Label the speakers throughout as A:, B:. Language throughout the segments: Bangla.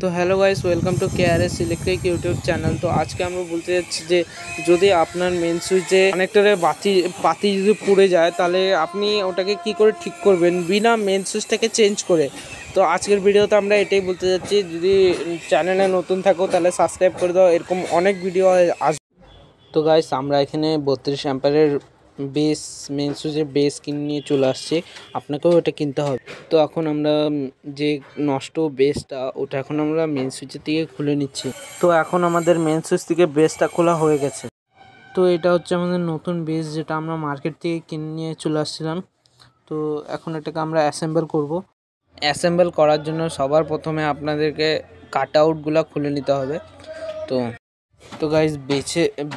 A: তো hello guys, welcome to KRS electric YouTube channel. তো আজকে আমরা বলতে যাচ্ছি যে যদি আপনার মেন সুইচে কানেক্টরের পাতি যদি পুড়ে যায় তাহলে আপনি ওটাকে কি করে ঠিক করবেন বিনা মেন সুইচটাকে চেঞ্জ করে। তো আজকের ভিডিওতে আমরা এটাই বলতে যাচ্ছি। যদি চ্যানেলে নতুন থাকো তাহলে সাবস্ক্রাইব করে দাও, এরকম অনেক ভিডিও আসবে। তো গাইস, আমরা এখানে 32 অ্যাম্পারের বেস মেন সুইচের বেস কিনে নিয়ে চলে আসছি, আপনাকেও ওটা কিনতে হবে। তো এখন আমরা যে নষ্ট বেসটা ওটা এখন আমরা মেন সুইচের থেকে খুলে নিচ্ছি। তো এখন আমাদের মেন সুইচ থেকে বেসটা খোলা হয়ে গেছে। তো এটা হচ্ছে আমাদের নতুন বেস, যেটা আমরা মার্কেট থেকে কিনে নিয়ে চলে আসছিলাম। তো এখন এটাকে আমরা অ্যাসেম্বল করব। অ্যাসেম্বল করার জন্য সবার প্রথমে আপনাদেরকে কাট আউটগুলো খুলে নিতে হবে। তো গাইস,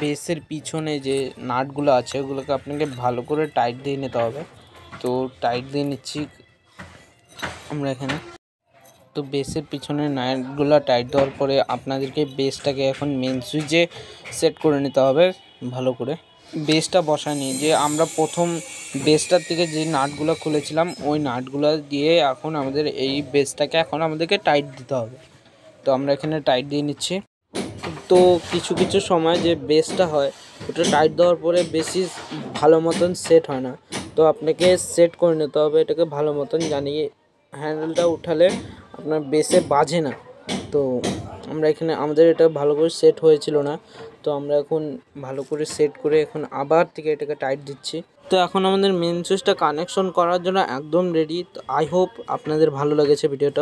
A: বেসের পিছনে যে নাটগুলো আছে ওগুলোকে আপনাকে ভালো করে টাইট দিয়ে নিতে হবে। তো টাইট দিয়ে নিচ্ছি আমরা এখানে। তো বেসের পিছনে নাটগুলো টাইট দেওয়ার পরে আপনাদেরকে বেসটাকে এখন মেন সুইচে সেট করে নিতে হবে ভালো করে। বেসটা বসায়নি যে আমরা প্রথম বেসটার থেকে যে নাটগুলো খুলেছিলাম ওই নাটগুলো দিয়ে এখন আমাদের এই বেসটাকে এখন আমাদেরকে টাইট দিতে হবে। তো আমরা এখানে টাইট দিয়ে নিচ্ছি। তো কিছু কিছু সময় যে বেসটা হয় ওটা টাইট দেওয়ার পরে বেশি ভালো মতন সেট হয় না। তো আপনাকে সেট করে নিতে হবে এটাকে ভালো মতন, জানিয়ে হ্যান্ডেলটা উঠালে আপনার বেসে বাজে না। তো আমরা এখানে আমাদের এটা ভালো করে সেট হয়েছিল না, তো আমরা এখন ভালো করে সেট করে এখন আবার থেকে এটাকে টাইট দিচ্ছি। তো এখন আমাদের মেন সুইচটা কানেকশন করার জন্য একদম রেডি। তো আই হোপ আপনাদের ভালো লেগেছে ভিডিওটা।